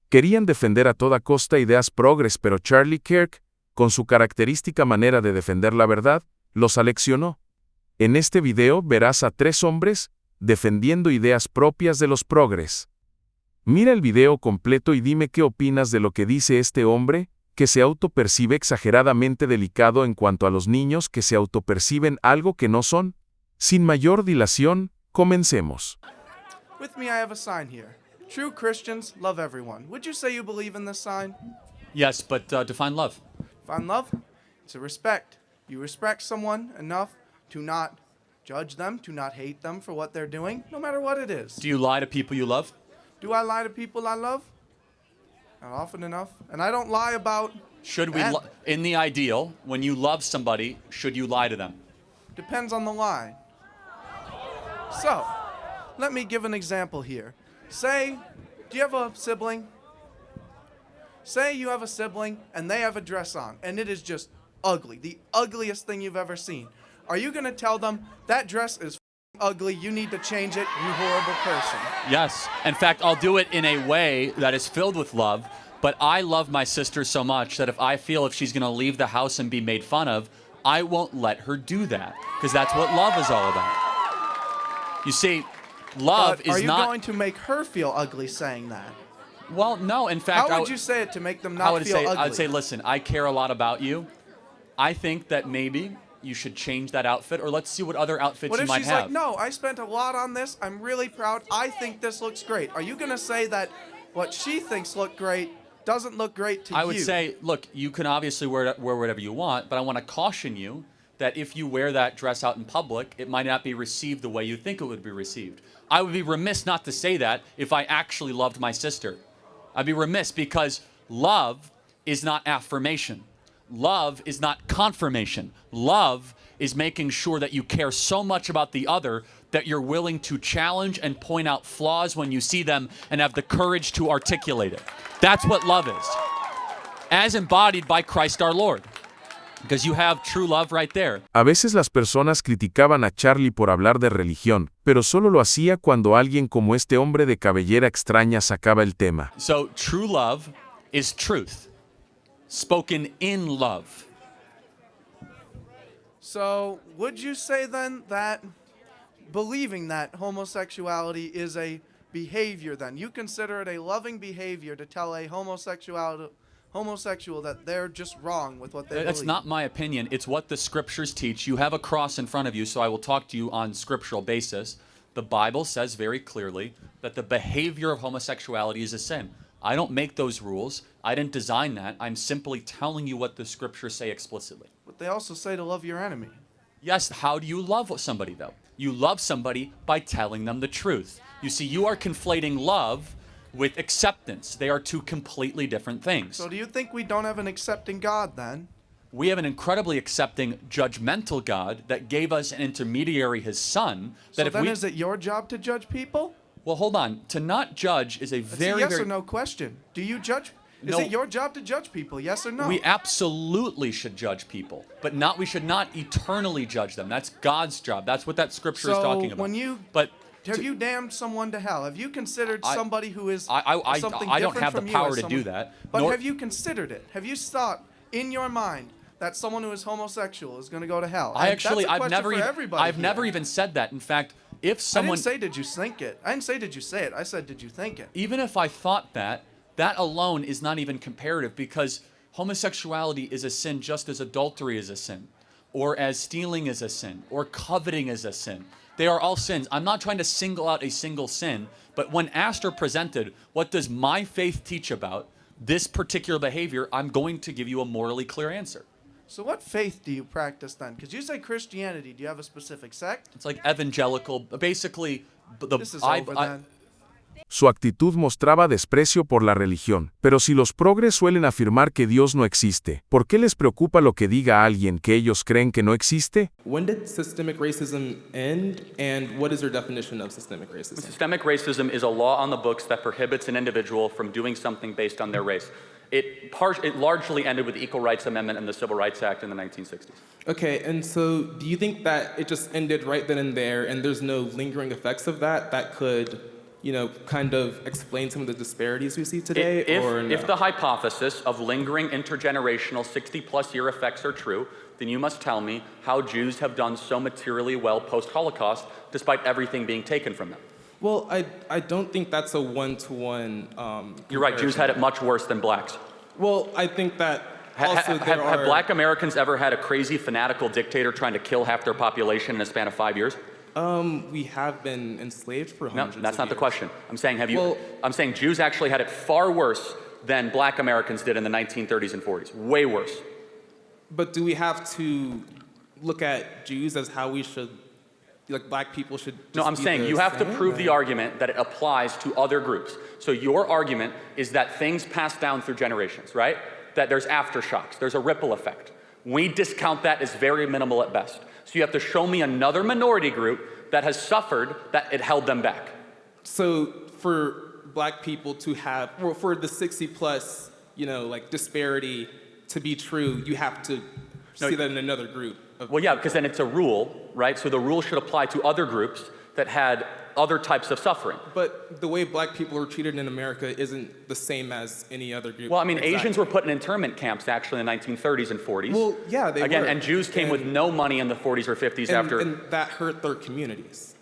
Querían defender a toda costa ideas progres, pero Charlie Kirk, con su característica manera de defender la verdad, los aleccionó. En este video verás a 3 hombres defendiendo ideas propias de los progres. Mira el video completo y dime qué opinas de lo que dice este hombre, que se autopercibe exageradamente delicado en cuanto a los niños que se autoperciben algo que no son. Sin mayor dilación, comencemos. With me I have a sign here. True Christians love everyone. Would you say you believe in this sign? Yes, but define love. Define love? It's a respect. You respect someone enough to not judge them, to not hate them for what they're doing, no matter what it is. Do you lie to people you love? Do I lie to people I love? Not often enough. And I don't lie about Should we, in the ideal, when you love somebody, should you lie to them? Depends on the lie. So, let me give an example here. Say, do you have a sibling? Say you have a sibling and they have a dress on and it is just ugly, the ugliest thing you've ever seen. Are you going to tell them, that dress is ugly, you need to change it, you horrible person? Yes. In fact, I'll do it in a way that is filled with love, but I love my sister so much that if I feel if she's going to leave the house and be made fun of, I won't let her do that, because that's what love is all about. You see, love is not... Are you going to make her feel ugly saying that? Well, no, in fact... How would you say it to make them not feel ugly? I would say, listen, I care a lot about you. I think that maybe you should change that outfit, or let's see what other outfits you might have. What if she's like, no, I spent a lot on this, I'm really proud, I think this looks great. Are you going to say that what she thinks look great doesn't look great to you? I would say, look, you can obviously wear whatever you want, but I want to caution you that if you wear that dress out in public, it might not be received the way you think it would be received. I would be remiss not to say that if I actually loved my sister. I'd be remiss, because love is not affirmation. Love is not confirmation. Love is making sure that you care so much about the other that you're willing to challenge and point out flaws when you see them and have the courage to articulate it. That's what love is, as embodied by Christ our Lord. Because you have true love right there. A veces las personas criticaban a Charlie por hablar de religión, pero solo lo hacía cuando alguien como este hombre de cabellera extraña sacaba el tema. So true love is truth, spoken in love. So would you say then that believing that homosexuality is a behavior, then you consider it a loving behavior to tell a homosexual that they're just wrong with what they believe? That's not my opinion. It's what the scriptures teach. You have a cross in front of you, so I will talk to you on scriptural basis. The Bible says very clearly that the behavior of homosexuality is a sin. I don't make those rules. I didn't design that. I'm simply telling you what the scriptures say explicitly. But they also say to love your enemy. Yes, how do you love somebody, though? You love somebody by telling them the truth. You see, you are conflating love with acceptance. They are two completely different things. So do you think we don't have an accepting God then? We have an incredibly accepting, judgmental God that gave us an intermediary, his son. That So then is it your job to judge people? Well, hold on. To not judge is a very, It's a yes very... or no question. Do you judge? No. Is it your job to judge people, yes or no? We absolutely should judge people, but we should not eternally judge them. That's God's job. That's what that scripture is talking about. When you... But have you damned someone to hell? Have you considered somebody who is something I don't different have the from power you to as do someone- that. But nor- have you considered it? Have you thought in your mind that someone who is homosexual is going to go to hell? I And actually, that's a I've question never, for even, everybody I've here. never even said that. In fact, if I someone, didn't say did you think it. I didn't say did you say it. I said did you think it. even if I thought that, that alone is not even comparative, because homosexuality is a sin just as adultery is a sin, or as stealing is a sin, or coveting is a sin. They are all sins. I'm not trying to single out a single sin, but when asked or presented, what does my faith teach about this particular behavior, I'm going to give you a morally clear answer. So what faith do you practice then? Because you say Christianity. Do you have a specific sect? It's like evangelical, basically. This is over then. Su actitud mostraba desprecio por la religión. Pero si los progres suelen afirmar que Dios no existe, ¿por qué les preocupa lo que diga alguien que ellos creen que no existe? When did systemic racism end, and what is your definition of systemic racism? Systemic racism is a law on the books that prohibits an individual from doing something based on their race. It largely ended with the Equal Rights Amendment and the Civil Rights Act in the 1960s. Okay, and so do you think that it just ended right then and there, and there's no lingering effects of that could, kind of explain some of the disparities we see today, or no? If the hypothesis of lingering intergenerational 60-plus year effects are true, then you must tell me how Jews have done so materially well post-Holocaust despite everything being taken from them. Well, I don't think that's a one-to-one You're right, Jews had it much worse than blacks. Well, I think that also have black Americans ever had a crazy fanatical dictator trying to kill half their population in a span of 5 years? We have been enslaved for hundreds of years. No, that's not the question. I'm saying, I'm saying Jews actually had it far worse than black Americans did in the 1930s and 40s. Way worse. But do we have to look at Jews as how we should, like black people should just No, I'm saying you have to prove the argument that it applies to other groups. So your argument is that things pass down through generations, right? That there's aftershocks, there's a ripple effect. We discount that as very minimal at best. So you have to show me another minority group that has suffered that it held them back. So for black people to have, well, for the 60-plus, like disparity to be true, you have to see that in another group. Well, yeah, because then it's a rule, right? So the rule should apply to other groups that had other types of suffering. But the way black people are treated in America isn't the same as any other group. Well, I mean, Asians were put in internment camps actually in the 1930s and 40s. Well, yeah, they were. And Jews came with no money in the 40s or 50s after. And that hurt their communities.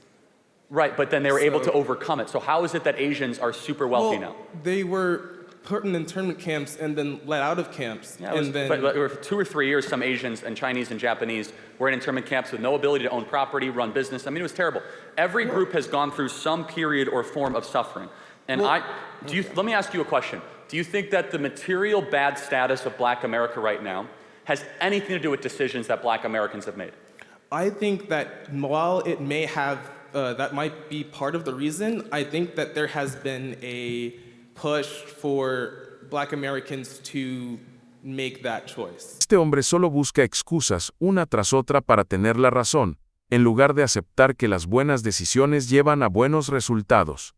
Right, but then they were able to overcome it. So how is it that Asians are super wealthy now? They were put in internment camps and then let out of camps. Yeah, but for 2 or 3 years, some Asians and Chinese and Japanese were in internment camps with no ability to own property, run business. I mean, it was terrible. Every group has gone through some period or form of suffering. And let me ask you a question. Do you think that the material bad status of black America right now has anything to do with decisions that black Americans have made? I think that while it may have, that might be part of the reason, I think that there has been a push for black Americans to make that choice. Este hombre solo busca excusas una tras otra para tener la razón, en lugar de aceptar que las buenas decisiones llevan a buenos resultados.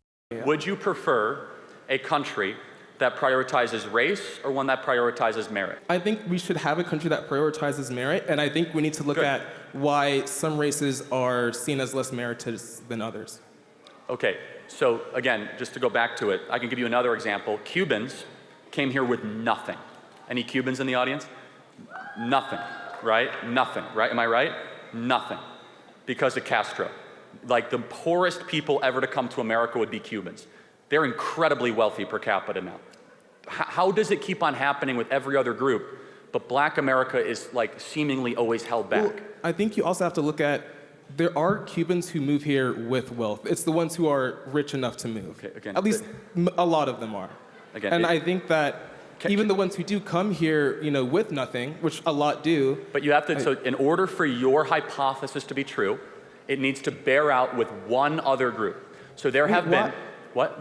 Would you prefer a country that prioritizes race or one that prioritizes merit? I think we should have a country that prioritizes merit, and I think we need to look at why some races are seen as less meritorious than others. Okay, so again, just to go back to it, I can give you another example. Cubans came here with nothing. Any Cubans in the audience? Nothing, right? Nothing, right? Am I right? Nothing. Because of Castro. Like the poorest people ever to come to America would be Cubans. They're incredibly wealthy per capita now. How does it keep on happening with every other group, but black America is like seemingly always held back? Well, I think you also have to look at, there are Cubans who move here with wealth. It's the ones who are rich enough to move. Okay, again, at least a lot of them are. Again, and I think that even the ones who do come here, with nothing, which a lot do. But you have to, so in order for your hypothesis to be true, it needs to bear out with one other group. So there have been, what?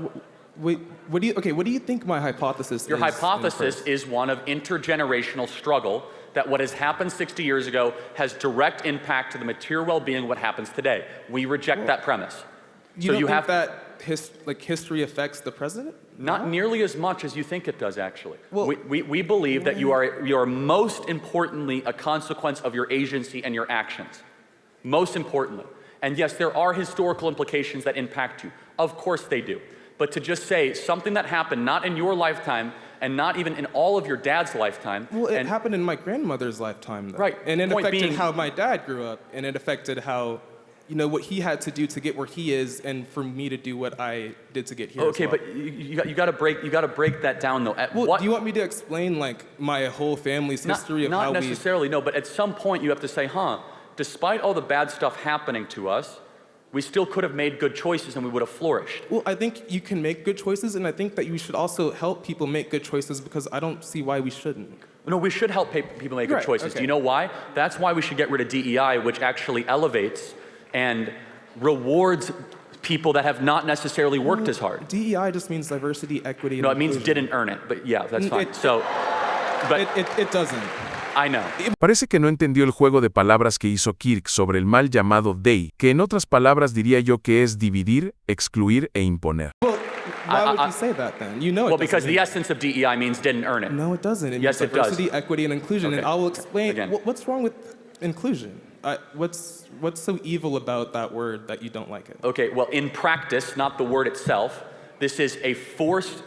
Wait, what do you think my hypothesis is? Your hypothesis is one of intergenerational struggle, that what has happened 60 years ago has direct impact to the material well-being of what happens today. We reject that premise. You don't think that history affects the president? Not nearly as much as you think it does, actually. Well, we believe that you are most importantly a consequence of your agency and your actions. Most importantly. And yes, there are historical implications that impact you. Of course they do. But to just say something that happened not in your lifetime and not even in all of your dad's lifetime. Well, it happened in my grandmother's lifetime, though. Right. And it affected how my dad grew up, and it affected how, what he had to do to get where he is, and for me to do what I did to get here. Okay, as well. but you got to break that down, though. Do you want me to explain my whole family's history of how we? Not necessarily, no. But at some point, you have to say, despite all the bad stuff happening to us, we still could have made good choices and we would have flourished. Well, I think you can make good choices, and I think that you should also help people make good choices, because I don't see why we shouldn't. No, we should help people make good choices. Okay. Do you know why? That's why we should get rid of DEI, which actually elevates and rewards people that have not necessarily worked as hard. DEI just means diversity, equity, and No, it means inclusion. didn't earn it, but yeah, that's fine. It doesn't. I know. Parece que no entendió el juego de palabras que hizo Kirk sobre el mal llamado DEI, que en otras palabras diría yo que es dividir, excluir e imponer. Well, why would you say that then? Well, because the essence of DEI means didn't earn it. No, it doesn't. It Yes, means it does. diversity, equity, and inclusion. Okay. And I will explain Again. what's wrong with inclusion. What's so evil about that word that you don't like it? Okay, well, in practice, not the word itself, this is a forced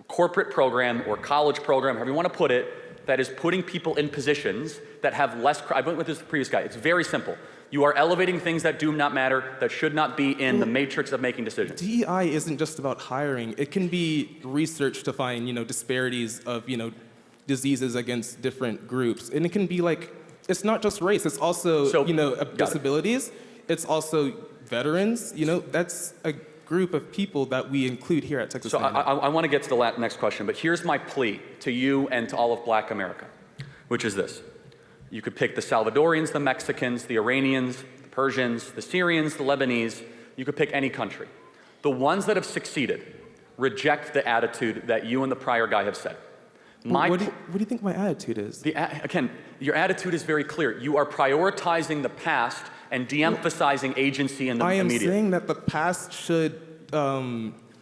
corporate program or college program, however you want to put it, that is putting people in positions that have less, I went with this previous guy, it's very simple. You are elevating things that do not matter, that should not be in the matrix of making decisions. DEI isn't just about hiring. It can be research to find, disparities of, diseases against different groups. And it can be like, it's not just race, it's also, disabilities. It's also veterans, that's a group of people that we include here at Texas A&M. So I want to get to the next question, but here's my plea to you and to all of Black America, which is this. You could pick the Salvadorians, the Mexicans, the Iranians, the Persians, the Syrians, the Lebanese. You could pick any country. The ones that have succeeded reject the attitude that you and the prior guy have said. What do you think my attitude is? Again, your attitude is very clear. You are prioritizing the past and de-emphasizing agency in the immediate. I am saying that the past should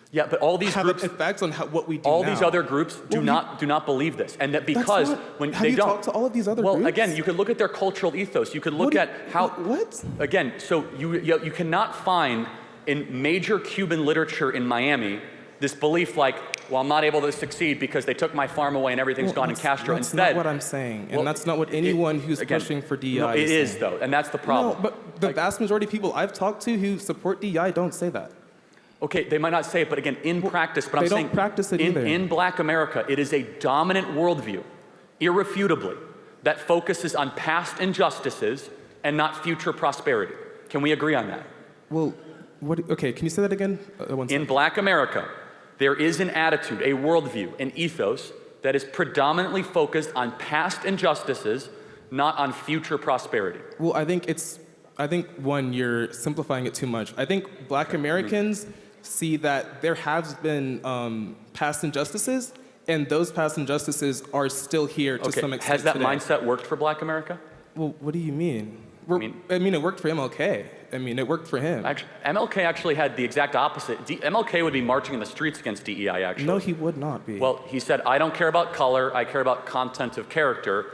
yeah, but all these have groups, an effect on what we do all now. these other groups do not believe this, and that because when have they you don't. Talked to all of these other groups? Well, again, you can look at their cultural ethos. You can look at how. What? Again, so you cannot find in major Cuban literature in Miami this belief like, well, I'm not able to succeed because they took my farm away and everything's gone in Castro. That's Instead, not what I'm saying, and that's not what anyone who's pushing for DEI no, it is is though, and that's the problem. No, but the vast majority of people I've talked to who support DEI don't say that. Okay, they might not say it, but again, in practice, but I'm saying they don't practice it either. In Black America, it is a dominant worldview, irrefutably, that focuses on past injustices and not future prosperity. Can we agree on that? Well, okay, can you say that again? In Black America, there is an attitude, a worldview, an ethos that is predominantly focused on past injustices, not on future prosperity. Well, I think one, you're simplifying it too much. I think Black Americans see that there has been past injustices, and those past injustices are still here to some extent. Has that today. mindset worked for Black America? Well, what do you mean? I mean, it worked for MLK. I mean, it worked for him. Actually, MLK actually had the exact opposite. MLK would be marching in the streets against DEI, actually. No, he would not be. Well, he said, I don't care about color, I care about content of character.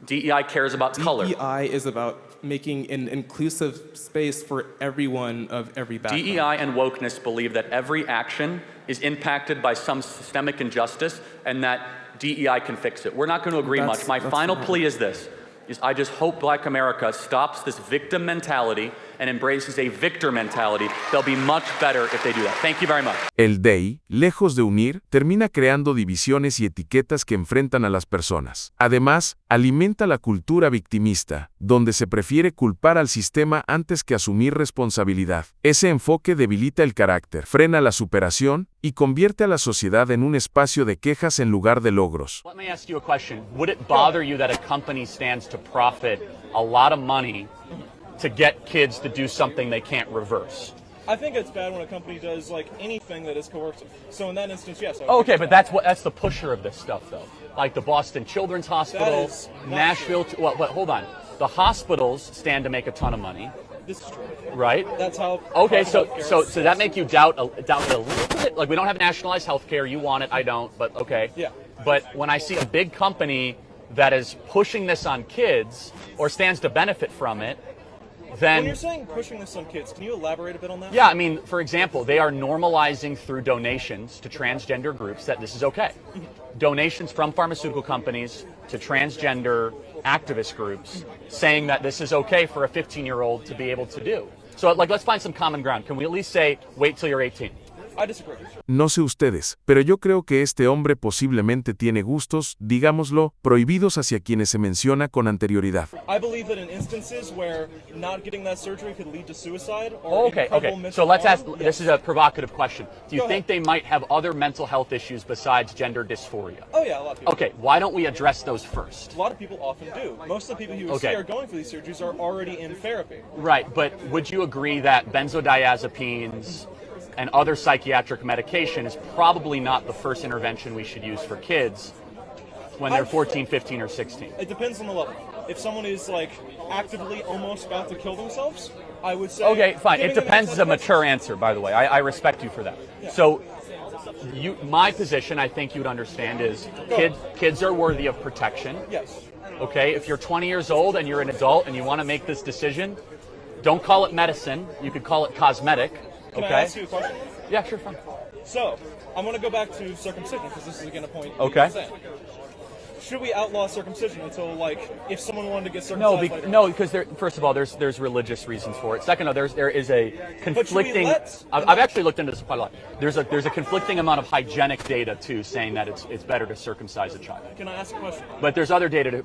DEI cares about color. DEI is about making an inclusive space for everyone of every background. DEI and wokeness believe that every action is impacted by some systemic injustice and that DEI can fix it. We're not going to agree much. My final plea is this. I just hope Black America stops this victim mentality and embraces a victor mentality. They'll be much better if they do that. Thank you very much. El DEI, lejos de unir, termina creando divisiones y etiquetas que enfrentan a las personas. Además, alimenta la cultura victimista, donde se prefiere culpar al sistema antes que asumir responsabilidad. Ese enfoque debilita el carácter, frena la superación y convierte a la sociedad en un espacio de quejas en lugar de logros. Let me ask you a question. Would it bother you that a company stands to profit a lot of money to get kids to do something they can't reverse? I think it's bad when a company does like anything that is coercive. So in that instance, yes. Okay, but that's the pusher of this stuff, though. Like the Boston Children's Hospital, Nashville. Well, but hold on. The hospitals stand to make a ton of money. This is true. Right? That's how. Okay, so that make you doubt it a little bit? Like we don't have nationalized health care. You want it, I don't. But okay. Yeah. But when I see a big company that is pushing this on kids or stands to benefit from it, then... When you're saying pushing this on kids, can you elaborate a bit on that? Yeah, I mean, for example, they are normalizing through donations to transgender groups that this is okay. Donations from pharmaceutical companies to transgender activist groups saying that this is okay for a 15-year-old to be able to do. So, like, let's find some common ground. Can we at least say, wait till you're 18? I disagree. No sé ustedes, pero yo creo que este hombre posiblemente tiene gustos, digámoslo, prohibidos hacia quienes se menciona con anterioridad. I believe that in instances where not getting that surgery could lead to suicide or Okay. So let's ask, this is a provocative question. Do you think they might have other mental health issues besides gender dysphoria? Oh yeah, a lot of people. Okay, why don't we address those first? A lot of people often do. Most of the people who see are going for these surgeries are already in therapy. Right, but would you agree that benzodiazepines and other psychiatric medication is probably not the first intervention we should use for kids when they're 14, 15, or 16? It depends on the level. If someone is like actively almost about to kill themselves, I would say... Okay, fine. It depends is a mature answer, by the way. I respect you for that. Yeah. So my position, I think you'd understand, is kids are worthy of protection. Yes. Okay, if you're 20 years old and you're an adult and you want to make this decision, don't call it medicine. You could call it cosmetic. Can Okay. I ask you a question? Yeah, sure, fine. So, I'm going to go back to circumcision because this is again a point. that Okay. you're saying. Should we outlaw circumcision until, like, if someone wanted to get No, circumcised? later? no, because first of all, there's religious reasons for it. Second, there is a conflicting. let- I've actually looked into this quite a lot. There's a conflicting amount of hygienic data too, saying that it's better to circumcise a child. Can I ask a question? But there's other data In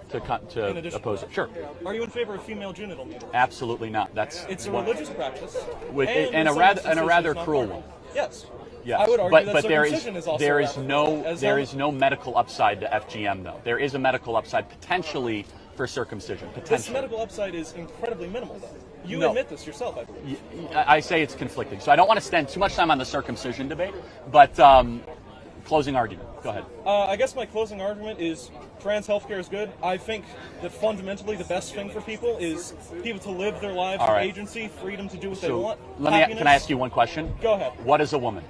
to addition. oppose it. Sure, Are you in favor of female genital mutilation? absolutely not. That's It's a one- religious practice. With- and and a in some rather- instances, and a rather it's not cruel harmful. one. Yes. Yes, I would argue that but there circumcision is also there is applicable as there well. is no medical upside to FGM though. There is a medical upside potentially for circumcision. This Potentially. medical upside is incredibly minimal, though. You No. admit this yourself, I believe. I say it's conflicting. So I don't want to spend too much time on the circumcision debate, but closing argument. Go ahead. I guess my closing argument is trans healthcare is good. I think that fundamentally the best thing for people is people to live their lives All with right. agency, freedom to do what they So want. can I ask you one question? Go ahead. What is a woman?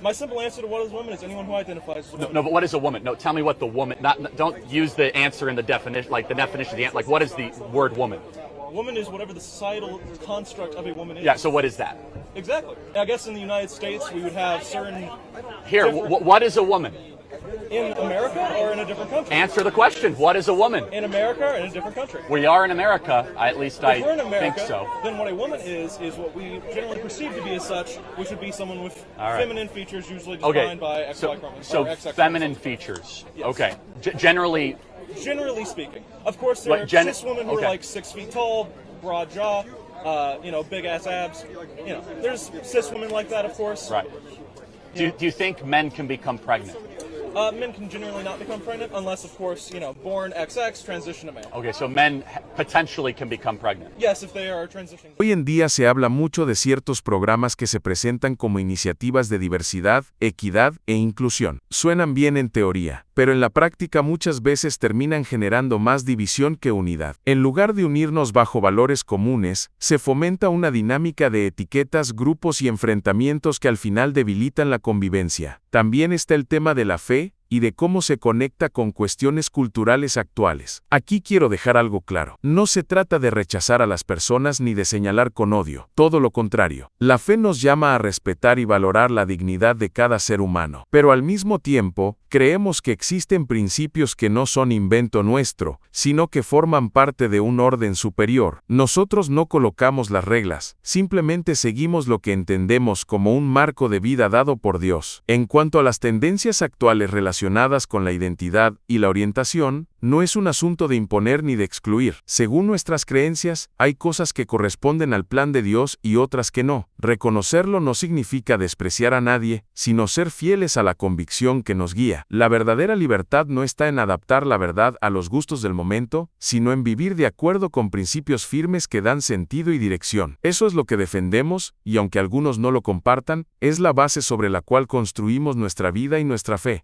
My simple answer to what is woman is anyone who identifies as a woman. No, but what is a woman? No, tell me what the woman. Don't use the answer in the definition, like the definition of the answer. Like, what is the word woman? Woman is whatever the societal construct of a woman is. Yeah. So what is that? Exactly. I guess in the United States we would have certain Here, different- what is a woman? in America or in a different country. Answer the question. What is a woman? In America or in a different country. We are in America. At least I If we're in America, think so. then what a woman is what we generally perceive to be as such, which would be someone with All right. feminine features, usually Okay. defined by XY So, chromosomes. so or XX feminine chromosomes. features. Yes. Okay. Generally, Generally speaking, of course, there What, are gen- cis women who okay. are like 6 feet tall, broad jaw, big ass abs. There's cis women like that, of course. right. Do you think men can become pregnant? Men can generally not become pregnant unless, of course, born XX, transition to male. Okay, so men potentially can become pregnant. Yes, if they are transitioning. Hoy en día se habla mucho de ciertos programas que se presentan como iniciativas de diversidad, equidad e inclusión. Suenan bien en teoría, pero en la práctica muchas veces terminan generando más división que unidad. En lugar de unirnos bajo valores comunes, se fomenta una dinámica de etiquetas, grupos y enfrentamientos que al final debilitan la convivencia. También está el tema de la fe y de cómo se conecta con cuestiones culturales actuales. Aquí quiero dejar algo claro. No se trata de rechazar a las personas ni de señalar con odio, todo lo contrario. La fe nos llama a respetar y valorar la dignidad de cada ser humano, pero al mismo tiempo, creemos que existen principios que no son invento nuestro, sino que forman parte de un orden superior. Nosotros no colocamos las reglas, simplemente seguimos lo que entendemos como un marco de vida dado por Dios. En cuanto a las tendencias actuales relacionadas con la identidad y la orientación, no es un asunto de imponer ni de excluir. Según nuestras creencias, hay cosas que corresponden al plan de Dios y otras que no. Reconocerlo no significa despreciar a nadie, sino ser fieles a la convicción que nos guía. La verdadera libertad no está en adaptar la verdad a los gustos del momento, sino en vivir de acuerdo con principios firmes que dan sentido y dirección. Eso es lo que defendemos, y aunque algunos no lo compartan, es la base sobre la cual construimos nuestra vida y nuestra fe.